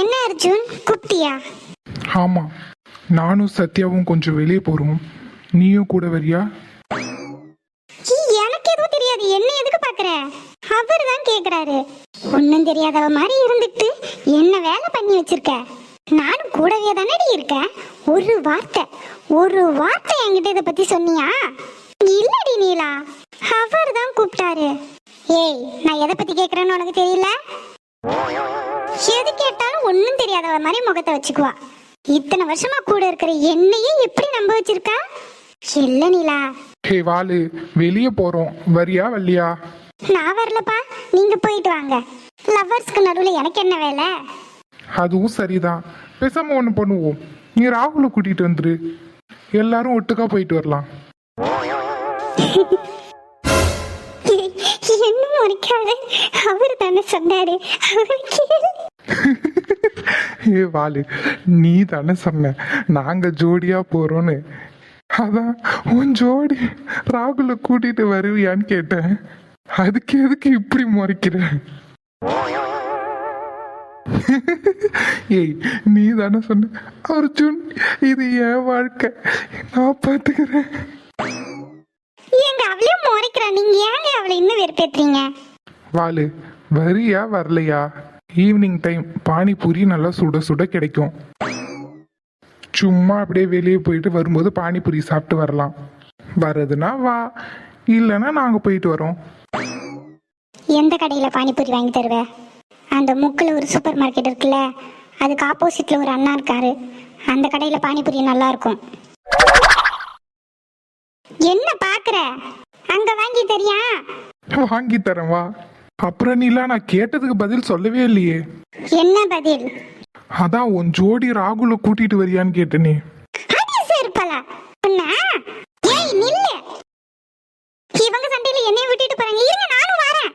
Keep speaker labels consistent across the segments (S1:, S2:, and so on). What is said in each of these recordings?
S1: என்ன அர்ஜுன், கூப்பிட்டியா?
S2: ஆமாம், நானும் சத்யாவும் கொஞ்சம் வெளியே போகிறோம். நீயும் கூட வரியா?
S1: எனக்கு எதுவும் தெரியாது, என்ன எதுக்கு பாக்குற? அவர் தான் கேக்குறாரு. ஒன்னும் தெரியாதவ மாதிரி இருந்துட்டு என்ன வேலை பண்ணி வச்சிருக்க? நானும் கூடவே தானடி இருக்கேன். ஒரு வார்த்தை என்கிட்ட இதை பத்தி சொன்னியா? இல்லடி நீலா, அவர் தான் கூப்பிட்டாரு. ஏய், நான் எதை பத்தி கேக்குறேன்னு உனக்கு தெரியல? எது கேட்டாலும் ஒன்னும் தெரியாதவ மாதிரி முகத்தை வச்சுக்குவா. இத்தனை வருஷமா கூட இருக்கிற என்னையே எப்படி நம்ப வச்சிருக்கா? இல்ல நீலா.
S2: ஹே வாலு, வெளியே போகிறோம், வரியா வல்லியா?
S1: நான் வரலப்பா, நீங்க போயிட்டு வாங்க. லவ்வர்ஸ்க்கு நடுவில் எனக்கு என்ன வேலை?
S2: அதுவும் சரிதான். பேசாம ஒன்று பண்ணுவோம், நீ ராகுலை கூட்டிகிட்டு வந்துரு, எல்லாரும் ஒட்டுக்கா போயிட்டு வரலாம்.
S1: என்ன முறைக்காத, அவர் தானே சொன்னாரு.
S2: ஏ வாலு, நீ தானே சொன்ன நாங்க ஜோடியா போறோன்னு. அதான் உன் ஜோடி ராகுல கூட்டிட்டு வருவியான்னு கேட்டேன். அதுக்கு எதுக்கு இப்படி முறைக்கிற? ஏய், நீ தானே சொன்ன அர்ஜுன், இது என் வாழ்க்கை, நான் பாத்துக்கிறேன்.
S1: ஏங்க அவளையும் முறைக்கிறா, நீங்க ஏங்க அவளை இன்னும் வெறுப்பேத்துறீங்க?
S2: வாலு, வரியா வரலையா? ஈவினிங் டைம் பானிபூரி நல்லா சுட சுட கிடைக்கும். சும்மா அப்படியே வெளியே போயிட்டு வரும்போது பானிபூரி சாப்பிட்டு வரலாம். வரதுன்னா வா, இல்லைன்னா நாங்கள் போயிட்டு வரோம்.
S1: எந்த கடையில் பானிபூரி வாங்கி தருவ? அந்த முக்கில் ஒரு சூப்பர் மார்க்கெட் இருக்குல்ல, அதுக்கு ஆப்போசிட்ல ஒரு அண்ணா இருக்காரு, அந்த கடையில் பானிபூரி நல்லா இருக்கும். என்ன பாக்குற? அங்க வாங்கி தரியா?
S2: வாங்கி தரேன் வா. அப்புறம் நீலா, நான் கேட்டதுக்கு பதில் சொல்லவே இல்லையே.
S1: என்ன பதில்?
S2: அதான் உன் ஜோடி ராகுல கூட்டிட்டு வரியான்னு கேட்டனே.
S1: ஏய் நில்லு, இவங்க சண்டையில என்னைய விட்டுட்டு போறாங்க. இருங்க, நானும் வரேன்.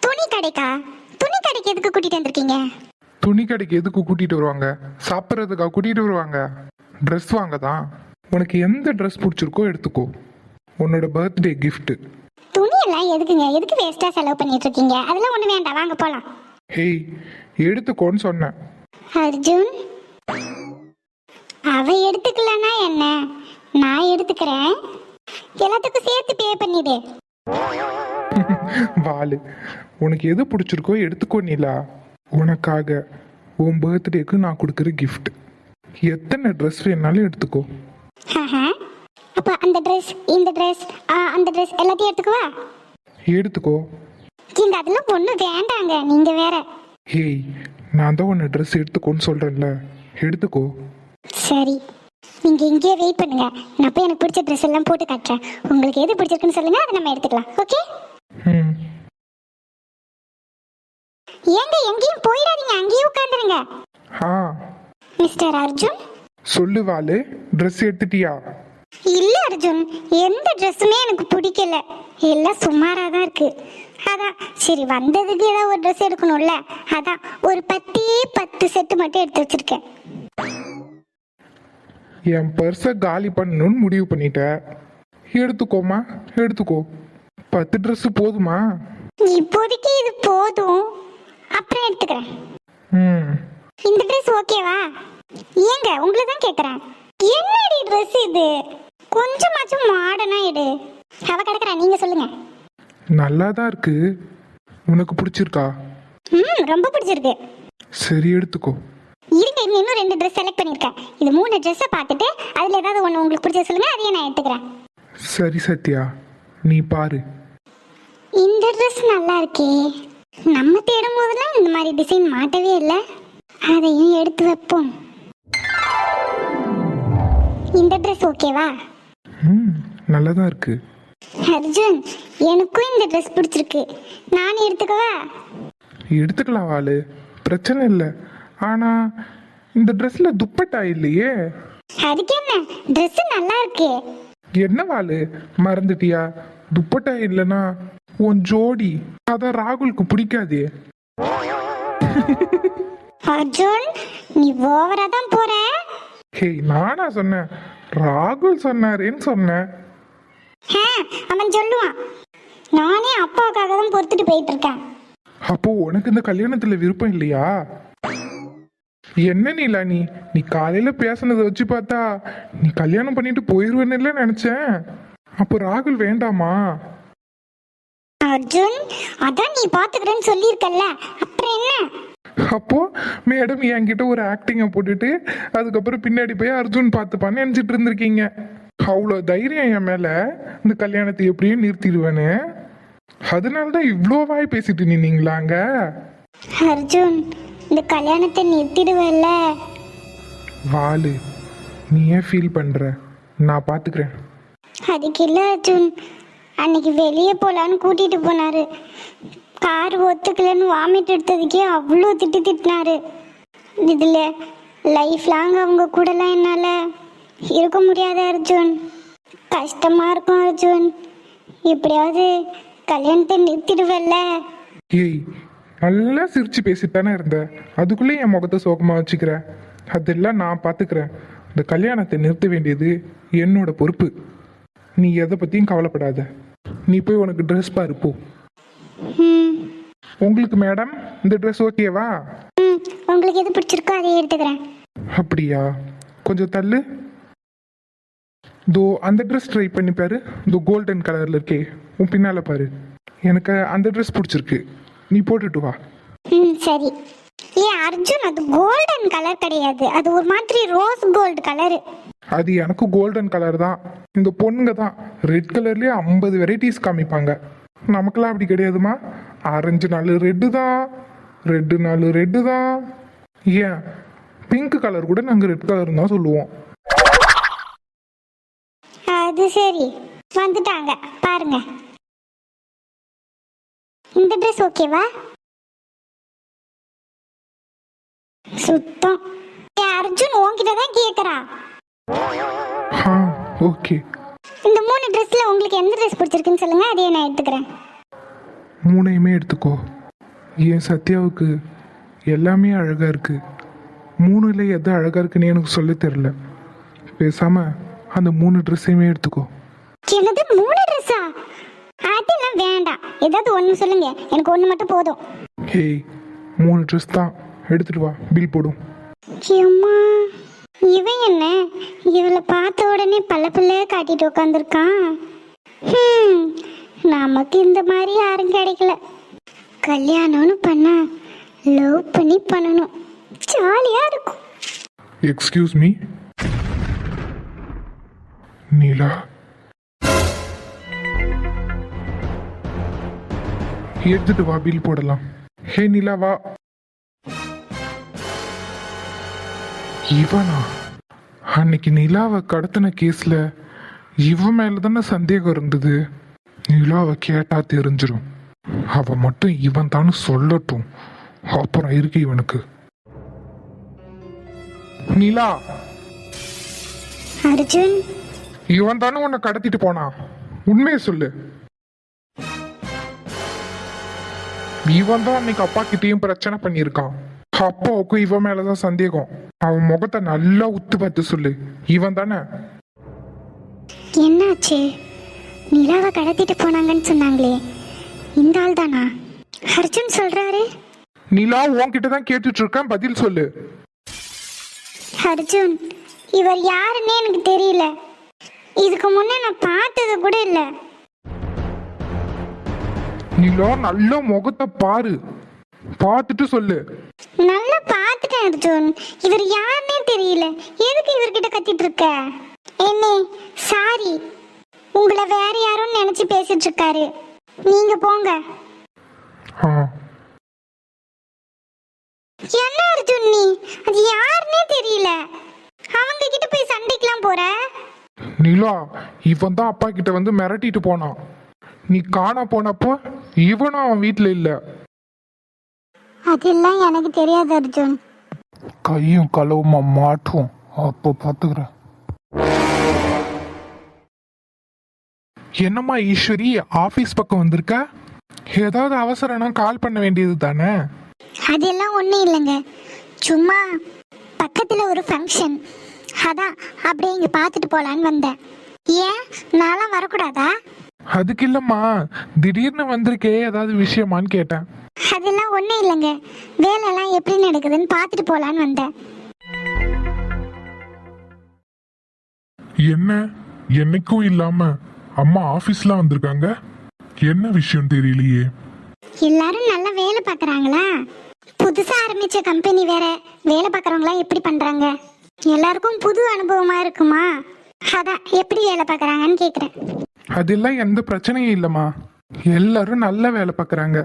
S1: துணி கடைக்கு எதுக்கு கூட்டிட்டு வந்திருக்கீங்க?
S2: துணி கடைக்கு எதுக்கு கூட்டிட்டு வருவாங்க? சாப்பிட்றதுக்காக கூட்டிட்டு வருவாங்க. ட்ரெஸ் வாங்க தான். உனக்கு எந்த ட்ரெஸ் பிடிச்சிருக்கோ எடுத்துக்கோ, உன்னோட பர்த்டே கிஃப்ட்.
S1: துணி எல்லாம் எதுக்குங்க? எதுக்கு வேஸ்டா செலவு பண்ணிட்டு இருக்கீங்க? அதெல்லாம் ஒண்ணு வேண்டாம், வாங்க போலாம்.
S2: ஹேய், எடுத்துக்கோன்னு சொன்னேன்.
S1: அர்ஜுன், அவ எடுத்துக்கலன்னா என்ன, நான் எடுத்துக்கிறேன். எல்லாத்துக்கும் சேர்த்து பே பண்ணிடு.
S2: வாலு, உனக்கு எது பிடிச்சிருக்கோ எடுத்துக்கோ நீலா. உனக்காக உன் பர்த்டேக்கு நான் கொடுக்குற கிஃப்ட். எத்தனை ட்ரெஸ் வேணாலும் எடுத்துக்கோ.
S1: அப்ப அந்த ட்ரெஸ், இந்த ட்ரெஸ், அந்த ட்ரெஸ் எல்லாத்தையும் எடுத்துக்கவா?
S2: எடுத்துக்கோ.
S1: இங்க அதெல்லாம் ஒண்ணு வேண்டாங்க, நீங்க வேற.
S2: ஹேய், நான் தான் உன்னை ட்ரெஸ் எடுத்துக்கோன்னு சொல்றேன்ல, எடுத்துக்கோ.
S1: சரி, நீங்க இங்கேயே வெயிட் பண்ணுங்க, நான் போய் எனக்கு பிடிச்ச ட்ரெஸ் எல்லாம் போட்டு காட்டுறேன். உங்களுக்கு எது பிடிச்சிருக்குன்னு சொல்லுங்க, அதை நம்ம எடுத்துக்கலாம். ஓகே? ஏங்க எங்கேயும் போயிடாதீங்க, அங்கேயே உட்காந்துருங்க. மிஸ்டர் அர்ஜுன்.
S2: சொல்லு வாலு, ட்ரெஸ் எடுத்துட்டியா?
S1: இல்ல அர்ஜுன், எந்த ட்ரெஸ்ஸுமே எனக்கு பிடிக்கல, எல்லாம் சுமாரா தான் இருக்கு. அதான் சரி, வந்ததுக்கு ஏதாவது ஒரு ட்ரெஸ் எடுக்கணும்ல, அதான் ஒரு 10 செட்டு மட்டும் எடுத்து வச்சிருக்கேன்.
S2: என் பர்ஸை காலி பண்ணணும்னு முடிவு பண்ணிட்ட. எடுத்துக்கோமா, எடுத்துக்கோ. 10 ட்ரெஸ் போதுமா?
S1: இப்போதைக்கு இது போதும், அப்புறம் எடுத்துக்கிறேன். இந்த ட்ரெஸ் ஓகேவா? ஏங்க உங்களை தான் கேக்குறேன். என்னடி ட்ரெஸ் இது? கொஞ்சமாச்சும் மாடர்னா எடு. அவ கிடக்குறா, நீங்க சொல்லுங்க.
S2: நல்லா தான் இருக்கு. உனக்கு பிடிச்சிருக்கா?
S1: ரொம்ப பிடிச்சிருக்கு.
S2: சரி, எடுத்துக்கோ.
S1: இருங்க, இன்னும் 2 ட்ரெஸ் செலக்ட் பண்ணிருக்கேன். இது 3 ட்ரெஸ்ஸை பார்த்துட்டு அதுல ஏதாவது ஒன்று உங்களுக்கு பிடிச்சது சொல்லுங்க, அதையே நான் எடுத்துக்கிறேன்.
S2: சரி சத்யா, நீ பாரு.
S1: இந்த ட்ரெஸ் நல்லா இருக்கே. நம்ம தேடும் போதெல்லாம் இந்த மாதிரி டிசைன் மாட்டவே இல்லை, அதையும் எடுத்து வைப்போம். இந்த ட்ரெஸ் ஓகேவா?
S2: நல்லா தான் இருக்கு.
S1: அர்ஜுன், எனக்கும் இந்த ட்ரெஸ் பிடிச்சிருக்கு, நான் எடுத்துக்கவா?
S2: எடுத்துக்கலாம் வாலு, பிரச்சனை இல்லை. ஆனா இந்த ட்ரெஸ்ல துப்பட்டா இல்லையே.
S1: அதுக்கு என்ன, ட்ரெஸ் நல்லா இருக்கு.
S2: என்ன வாலு, மறந்துட்டியா? துப்பட்டா இல்லைன்னா உன் ஜோடி அதான் ராகுலுக்கு பிடிக்காதே.
S1: அர்ஜுன், நீ ஓவரா தான் போற.
S2: ஹே, நானா சொன்னேன்? ராகுல் சொன்னாரேன்னு சொன்னேன்.
S1: அவன் சொல்லுவான், நானே அப்பாவுக்காக தான் பொறுத்துட்டு போயிட்டு இருக்கேன்.
S2: அப்போ உனக்கு இந்த கல்யாணத்துல விருப்பம் இல்லையா? என்ன நீலா நீ நீ காலையில பேசுனதை வச்சு பார்த்தா நீ கல்யாணம் பண்ணிட்டு போயிருவேன்னு நினைச்சேன். அப்போ ராகுல் வேண்டாமா?
S1: அர்ஜுன், அதான் நீ பாத்துக்கிறேன்னு சொல்லியிருக்கல்ல, அப்புறம் என்ன?
S2: அப்போ மேடம் என்கிட்ட ஒரு ஆக்டிங்கை போட்டுட்டு அதுக்கப்புறம் பின்னாடி போய் அர்ஜுன் பார்த்துப்பான்னு நினைச்சிட்டு இருந்திருக்கீங்க. அவ்வளோ தைரியம் என் மேல இந்த கல்யாணத்தை எப்படியும் நிறுத்திடுவேன்னு. அதனாலதான் இவ்வளோ வாய் பேசிட்டு நின்னீங்களாங்க.
S1: அர்ஜுன், இந்த கல்யாணத்தை நிறுத்திடுவல்ல?
S2: வாலு, நீ ஏன் ஃபீல் பண்ற? நான் பாத்துக்கிறேன்.
S1: அதுக்கு இல்ல அர்ஜுன், அன்னைக்கு வெளியே போலான்னு கூட்டிட்டு போனாரு. கார் ஒத்துக்கலன்னு வாமிட் எடுத்ததுக்கே அவ்வளோ திட்டினாரு. இதுல லைஃப் லாங் அவங்க கூடலாம் என்னால இருக்க முடியாது அர்ஜுன். கஷ்டமா இருக்கும் அர்ஜுன். எப்படியாவது கல்யாணத்தை நிறுத்திடுவல்ல?
S2: ஏய், நல்லா சிரிச்சு பேசிட்டானே இருந்த, அதுக்குள்ளே என் முகத்தை சோகமா வச்சுக்கிற. அதெல்லாம் நான் பாத்துக்கிறேன். இந்த கல்யாணத்தை நிறுத்த வேண்டியது என்னோட பொறுப்பு. நீ எதை பத்தியும் கவலைப்படாத. நீ போய் உனக்கு ட்ரெஸ் பாரு போ. உங்களுக்கு மேடம் இந்த ட்ரெஸ் ஓகேவா?
S1: உங்களுக்கு எது பிடிச்சிருக்கோ அதை எடுத்துக்கிறேன்.
S2: அப்படியா? கொஞ்சம் தள்ளு. தோ அந்த ட்ரெஸ் ட்ரை பண்ணி பாரு. தோ கோல்டன் கலர்ல இருக்கே உன் பின்னால பாரு. எனக்கு அந்த ட்ரெஸ் பிடிச்சிருக்கு, நீ போட்டுட்டு வா.
S1: சரி. ஏன் அர்ஜுன், அது கோல்டன் கலர் கிடையாது, அது ஒரு மாதிரி ரோஸ் கோல்டு கலரு.
S2: அது எனக்கு கோல்டன் கலர் தான். இந்த பொண்ணுங்க தான் ரெட் கலர்லயே 50 வெரைட்டிஸ் காமிப்பாங்க. நமக்கெல்லாம் அப்படி கிடையாதுமா. ஆரஞ்சு நாள் ரெட்டு தான், ரெட்டு நாள் ரெட்டு தான். ஏன் பிங்க் கலர் கூட நாங்கள் ரெட் கலர் தான் சொல்லுவோம்.
S1: அது சரி, வந்துட்டாங்க பாருங்க. இந்த ட்ரெஸ் ஓகேவா? சுத்தம். அர்ஜுன் உன்கிட்ட தான் கேக்குறா.
S2: ஓகே.
S1: இந்த 3 ட்ரெஸ்ல உங்களுக்கு எந்த ட்ரெஸ் பிடிச்சிருக்குன்னு சொல்லுங்க, அதையே நான் எடுத்துக்கிறேன்.
S2: 3யுமே எடுத்துக்கோ. என் சத்யாவுக்கு எல்லாமே அழகா இருக்கு. 3ல எது அழகா இருக்குன்னு எனக்கு சொல்ல தெரியல. பேசாம அந்த 3 ட்ரெஸ்ஸையுமே எடுத்துக்கோ.
S1: என்னது 3 ட்ரெஸ்ஸா? அதெல்லாம் வேண்டாம், ஏதாவது ஒன்று சொல்லுங்க, எனக்கு ஒன்று மட்டும் போதும்.
S2: ஏய், 3 ட்ரெஸ் தான், எடுத்துட்டு வா, பில் போடும்.
S1: அம்மா, இவன் என்ன இவளை பார்த்த உடனே பல்ல காட்டிட்டு உட்காந்துருக்கான். நமக்கு இந்த மாதிரி யாரும் கிடைக்கல. கல்யாணம்னு பண்ணா லவ் பண்ணி பண்ணணும், ஜாலியா இருக்கும்.
S2: எக்ஸ்கியூஸ் மீ நீலா, எடுத்துட்டு வா, பில் போடலாம். ஹே நீலா வா. இவனா? அன்னைக்கு நிலாவை கடத்தின கேஸ்ல இவன் மேல தானே சந்தேகம் இருந்தது. நிலாவை கேட்டா தெரிஞ்சிடும். அவ மட்டும் இவன் தானு சொல்லட்டும், அப்புறம் இருக்கு இவனுக்கு. நிலா,
S1: அர்ஜுன்,
S2: இவன் தானே உன்னை கடத்திட்டு போனான், உண்மையை சொல்லு. இவன் தான் அன்னைக்கு அப்பா கிட்டேயும் பிரச்சனை பண்ணியிருக்கான். அப்பாவுக்கும் இவன் மேலதான் சந்தேகம். அவன் முகத்தை நல்லா உத்து பார்த்து சொல்லு, இவன் தானே?
S1: என்னாச்சு? நிலாவை கடத்திட்டு போனாங்கன்னு சொன்னாங்களே, இந்த ஆள் தானா? அர்ஜுன் சொல்றாரு.
S2: நிலா உன்கிட்ட தான் கேட்டுட்டு இருக்கேன், பதில் சொல்லு.
S1: அர்ஜுன், இவர் யாருன்னே எனக்கு தெரியல. இதுக்கு முன்னே நான் பார்த்தது கூட இல்ல.
S2: நிலா நல்ல முகத்தை பாரு, பார்த்துட்டு சொல்லு.
S1: நல்லா பார்த்துட்டேன் அர்ஜுன், இவர் யாருன்னே தெரியல. எதுக்கு இவர்கிட்ட கத்திட்டு இருக்க? என்ன சாரி, உங்களை வேற யாரும் நினைச்சு பேசிட்டு இருக்காரு, நீங்க போங்க. என்ன அர்ஜுன் நீ, அது யாருன்னே தெரியல, அவங்க கிட்ட போய் சண்டைக்கெல்லாம் போற?
S2: நிலா, இவன் தான் அப்பா கிட்ட வந்து மிரட்டிட்டு போனான். நீ காணா போனப்போ இவனும் அவன் வீட்டுல இல்ல.
S1: அதெல்லாம் எனக்கு தெரியாது அர்ஜுன்.
S2: கையும் களவுமா மாட்டும், அப்போ பாத்துக்கிறேன். என்னம்மா ஈஸ்வரி, ஆபீஸ் பக்கம் வந்திருக்க? ஏதாவது அவசரம்னா கால் பண்ண வேண்டியது தானே?
S1: அதெல்லாம் ஒன்றும் இல்லைங்க, சும்மா பக்கத்தில் ஒரு ஃபங்க்ஷன், அதான் அப்படியே இங்கே பார்த்துட்டு போகலான்னு வந்தேன். ஏன் நான்லாம் வரக்கூடாதா?
S2: அதுக்கு இல்லம்மா, திடீர்னு வந்திருக்கே, ஏதாவது விஷயமான்னு கேட்டேன்.
S1: அதெல்லாம் ஒன்றும் இல்லைங்க, வேலையெல்லாம் எப்படி நடக்குதுன்னு பார்த்துட்டு போகலான்னு வந்தேன்.
S3: என்ன என்னைக்கும் இல்லாம அம்மா ஆபீஸ்ல வந்திருக்காங்க? என்ன விஷயம் தெரியலையே.
S1: எல்லாரும் நல்லா வேலை பார்க்குறாங்களா? புதுசாக ஆரம்பித்த கம்பெனி வேற, வேலை பார்க்குறவங்களாம் எப்படி பண்ணுறாங்க? எல்லாருக்கும் புது அனுபவமாக இருக்குமா? அதான் எப்படி வேலை பார்க்குறாங்கன்னு கேட்குறேன்.
S2: அதெல்லாம் எந்த பிரச்சனையும் இல்லைம்மா, எல்லாரும் நல்ல வேலை பார்க்குறாங்க.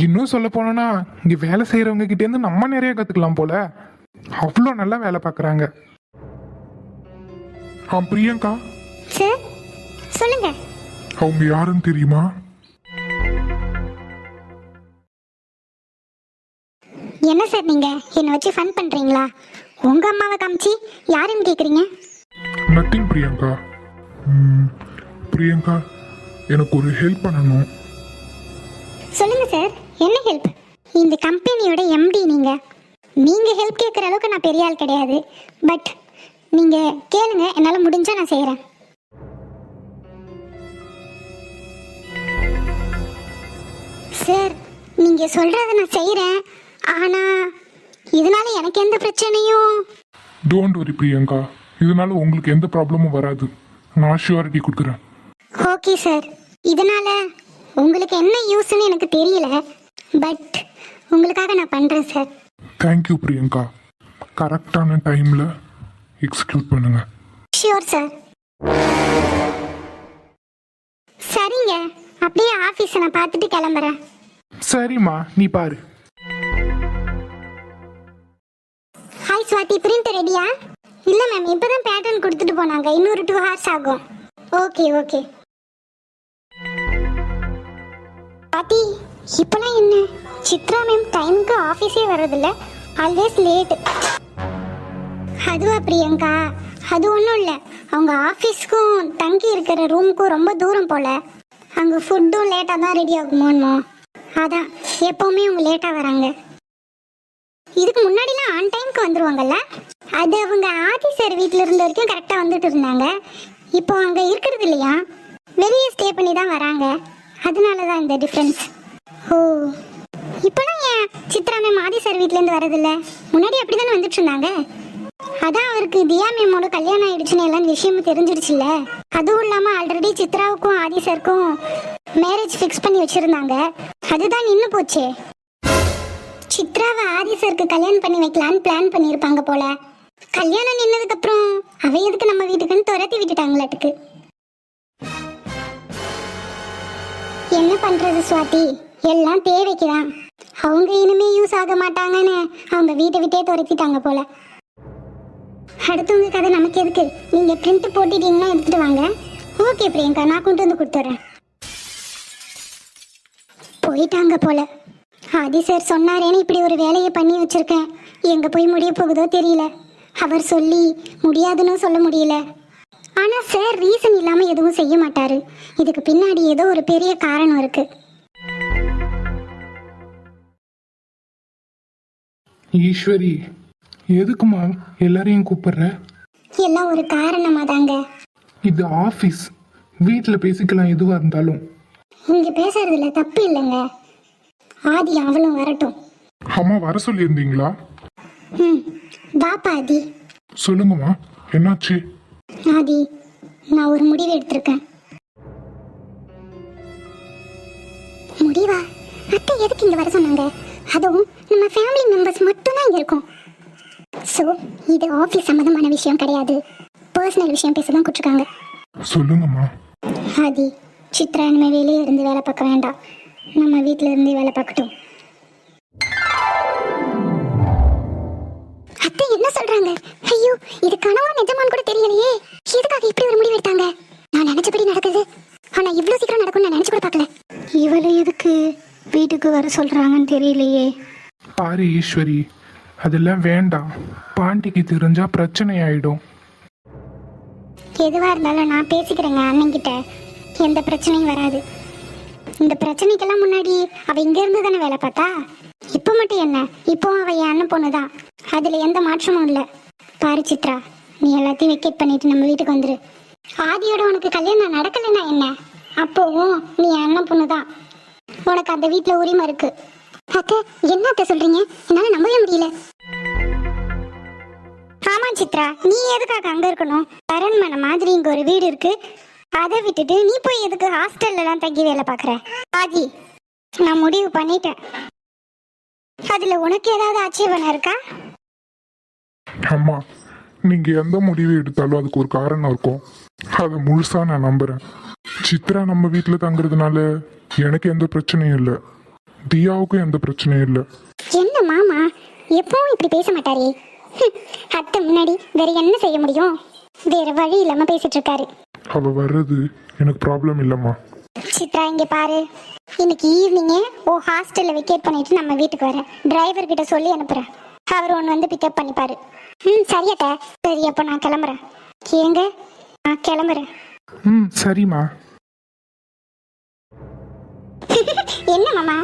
S2: இன்னும் சொல்ல போனோன்னா இங்கே வேலை செய்கிறவங்க கிட்டேருந்து நம்ம நிறைய கற்றுக்கலாம் போல, அவ்வளோ நல்லா வேலை பார்க்குறாங்க.
S3: பிரியங்கா,
S1: சார் சொல்லுங்க.
S3: அவங்க யாருன்னு தெரியுமா?
S1: என்ன சார் நீங்க என்னை வச்சு ஃபன் பண்றீங்களா? உங்க அம்மாவை காமிச்சு யாருன்னு கேக்குறீங்க?
S3: நத்திங் பிரியங்கா. பிரியங்கா, எனக்கு ஒரு ஹெல்ப் பண்ணணும்.
S1: சொல்லுங்க சார், என்ன ஹெல்ப்? இந்த கம்பெனியோட எம்டி நீங்க ஹெல்ப் கேட்குற அளவுக்கு நான் பெரிய ஆள் கிடையாது. பட் நீங்க கேளுங்க, என்னால் முடிஞ்சா நான் செய்கிறேன். சார் நீங்க சொல்றத நான் செய்கிறேன், ஆனா இதனால எனக்கு எந்த பிரச்சனையும்.
S3: டோன்ட் வரி பிரியங்கா, இதனால உங்களுக்கு எந்த ப்ராப்ளமும் வராது. நான் ஷூரிட்டி கொடுக்குறேன்.
S1: ஓகே சார், இதனால உங்களுக்கு என்ன யூஸ்ன்னு எனக்கு தெரியல, பட் உங்களுக்காக நான் பண்றேன் சார்.
S3: தேங்க்யூ பிரியங்கா. கரெக்டான டைம்ல எக்ஸிக்யூட் பண்ணுங்க.
S1: Sure sir. சரிங்க, அப்படியே ஆஃபீஸை நான் பார்த்துட்டு கிளம்புறேன்.
S2: சரிம்மா, நீ பாரு.
S1: ஹாய் ஸ்வாதி, பிரிண்ட் ரெடியா? இல்லை மேம், இப்போ தான் பேட்டர்ன் கொடுத்துட்டு போனாங்க, இன்னொரு 2 hours ஆகும். Okay okay. ஸ்வாதி, இப்போலாம் என்ன சித்ரா மேம் டைமுக்கு ஆஃபீஸே வர்றதில்ல, ஆல்வேஸ் லேட். அதுவா பிரியங்கா? அது ஒன்றும் இல்லை, அவங்க ஆஃபீஸ்க்கும் தங்கி இருக்கிற ரூமுக்கும் ரொம்ப தூரம் போல, அங்கே ஃபுட்டும் லேட்டாக தான் ரெடி ஆகுமோன்மோ, அதான் எப்போவுமே அவங்க லேட்டாக வராங்க. இதுக்கு முன்னாடிலாம் ஆன் டைமுக்கு வந்துடுவாங்கல்ல, அது அவங்க ஆதி சார் வீட்டில் இருந்த வரைக்கும் கரெக்டாக வந்துட்டு இருந்தாங்க. இப்போ அங்கே இருக்கிறது இல்லையா, வெளியே ஸ்டே பண்ணி தான் வராங்க, அதனால தான் இந்த டிஃப்ரென்ஸ். ஓ, இப்போலாம் ஏன் சித்ரா மேம் ஆதி சார் வீட்டிலேருந்து வரதில்ல? முன்னாடி அப்படி தானே வந்துட்டு இருந்தாங்க. அதான் அவருக்கு தியா மேமோட கல்யாணம் ஆயிடுச்சுன்னு எல்லாம் விஷயமும் தெரிஞ்சிடுச்சுல்ல. அதுவும் இல்லாமல் ஆல்ரெடி சித்ராவுக்கும் ஆதி சாருக்கும் மேரேஜ் ஃபிக்ஸ் பண்ணி வச்சுருந்தாங்க, அதுதான் நின்று போச்சே. சித்ராவை ஆதி சாருக்கு கல்யாணம் பண்ணி வைக்கலான்னு பிளான் பண்ணியிருப்பாங்க போல. கல்யாணம் நின்னதுக்கப்புறம் அவ எதுக்கு நம்ம வீட்டுக்குன்னு துரத்தி விட்டுட்டாங்களாட்டுக்கு. என்ன பண்றது ஸ்வாதி, எல்லாம் தேவைக்குதான். அவங்க இனிமே யூஸ் ஆக மாட்டாங்கன்னு அவங்க வீட்டை விட்டே துரத்திட்டாங்க போல. அடுத்தவங்க கதை நமக்கு எதுக்கு? நீங்க பிரிண்ட் போட்டுட்டீங்கன்னா எடுத்துட்டு வாங்க. ஓகே பிரியங்கா, நான் கொண்டு வந்து கொடுத்துட்றேன். போயிட்டாங்க போல. ஆதி சார் சொன்னாரேன்னு இப்படி ஒரு வேலையை பண்ணி வச்சிருக்கேன், எங்க போய் முடிய போகுதோ தெரியல. அவர் சொல்லி முடியாதுன்னு சொல்ல முடியல. ஆனா சார் ரீசன் இல்லாம எதுவும் செய்ய மாட்டாரு, இதுக்கு பின்னாடி ஏதோ ஒரு பெரிய காரணம் இருக்கு.
S2: ஈஸ்வரி, எதுக்குமா எல்லாரையும் கூப்பிடுற?
S1: எல்லாம் ஒரு காரணமா தாங்க.
S2: இது ஆஃபீஸ், வீட்டில் பேசிக்கலாம் எதுவாக இருந்தாலும்.
S1: இங்க பேசுறதுல தப்பு இல்லைங்க. ஆதி அவளும் வரட்டும்.
S3: அம்மா வர சொல்லியிருந்தீங்களா?
S1: வாப்பா ஆதி.
S3: சொல்லுங்கம்மா, என்னாச்சு?
S1: ஆதி, நான் ஒரு முடிவு எடுத்திருக்கேன். முடிவா? அத்தை எதுக்கு இங்க வர சொன்னாங்க? அதுவும் நம்ம ஃபேமிலி மெம்பர்ஸ் மட்டும் தான் இங்க இருக்கோம். ஸோ இது ஆஃபீஸ் சம்மந்தமான விஷயம் கிடையாது, பர்சனல் விஷயம் பேச தான் கூப்பிட்டுருக்காங்க.
S3: சொல்லுங்கம்மா.
S1: ஆதி, சித்ரா இனிமே வெளியே இருந்து வேலை பார்க்க வேண்டாம், நம்ம வீட்டில இருந்து வேலை பார்க்கட்டும். அத்தை என்ன சொல்றாங்க? ஐயோ, இது கனவா நிஜமான்னு கூட தெரியலையே. எதுக்காக இப்படி ஒரு முடிவு எடுத்தாங்க? நான் நினைச்சபடி நடக்குது, ஆனா இவ்வளவு சீக்கிரம் நடக்கும் நான் நினைச்சு கூட பார்க்கல. இவளை எதுக்கு வீட்டுக்கு வர சொல்றாங்கன்னு தெரியலையே.
S2: பாரு ஈஸ்வரி, அதெல்லாம் வேண்டாம், பாண்டிக்கு தெரிஞ்சா பிரச்சனை ஆயிடும்.
S1: எதுவா இருந்தாலும் நான் பேசிக்கிறேங்க அண்ணன்கிட்ட, எந்த பிரச்சனையும் வராது. இந்த பிரச்சனைக்கெல்லாம் முன்னாடி அவ இங்க இருந்து தானே வேலை பார்த்தா, இப்போ மட்டும் என்ன, இப்போ அவ என் அண்ணன் பொண்ணுதான், அதுல எந்த மாற்றமும் இல்லை. பாரு சித்ரா, நீ எல்லாத்தையும் வெக்கேட் பண்ணிட்டு நம்ம வீட்டுக்கு வந்துரு. ஆதியோட உனக்கு கல்யாணம் நடக்கலைன்னா என்ன, அப்போவும் நீ என் அண்ணன் பொண்ணுதான், உனக்கு அந்த வீட்டில் உரிமை இருக்கு. அத்தை என்ன அத்தை சொல்றீங்க? என்னால நம்பவே முடியல. ஆமா சித்ரா, நீ எதுக்காக அங்க இருக்கணும்? அரண்மனை மாதிரி இங்க ஒரு வீடு இருக்கு, அதை விட்டுட்டு நீ போய் எதுக்கு ஹாஸ்டல்ல எல்லாம் தங்கி வேலை பாக்குற? ஆஜி, நான் முடிவு பண்ணிட்டேன். அதுல உனக்கு ஏதாவது ஆட்சேபனை இருக்கா?
S3: அம்மா, நீங்க எந்த முடிவு எடுத்தாலும் அதுக்கு ஒரு காரணம் இருக்கும். அதை முழுசா நான் நம்புறேன். சித்ரா நம்ம வீட்டுல தங்குறதுனால எனக்கு எந்த பிரச்சனையும் இல்லை, தியாவுக்கும் எந்த பிரச்சனையும் இல்லை.
S1: என்ன மாமா எப்பவும் இப்படி பேச மாட்டாரே. அத்தை முன்னாடி வேற என்ன செய்ய முடியும்? வேற வழி இல்லாம பேசிட்டு இருக்காரு.
S3: அவ வர்றது எனக்கு ப்ராப்ளம் இல்லைம்மா.
S1: சித்ரா இங்க பாரு, இன்னைக்கு ஈவினிங்கே ஹாஸ்டல்ல வெக்கேட் பண்ணிட்டு நம்ம வீட்டுக்கு வரேன். டிரைவர் கிட்ட சொல்லி அனுப்புறேன், அவர் ஒன்று வந்து பிக்கப் பண்ணிப்பாரு. சரியாட்ட. சரி, அப்ப நான் கிளம்புறேன். ஏங்க, நான் கிளம்புறேன்.
S2: சரிம்மா.
S1: என்ன மாமா,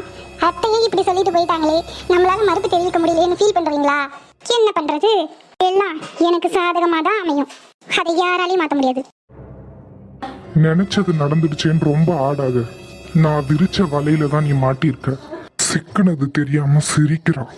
S1: அத்தையே இப்படி சொல்லிட்டு போயிட்டாங்களே, நம்மளால மறுப்பு தெரிவிக்க முடியலையேன்னு ஃபீல் பண்றீங்களா? என்ன பண்றது, எல்லாம் எனக்கு சாதகமா தான் அமையும். அதை யாராலையும் மாற்ற முடியாது.
S3: நினைச்சது நடந்துடுச்சேன்னு ரொம்ப ஆடாத. நான் விரிச்ச வலையில தான் நீ மாட்டியிருக்க. சிக்குனது தெரியாம சிரிக்கிறான்.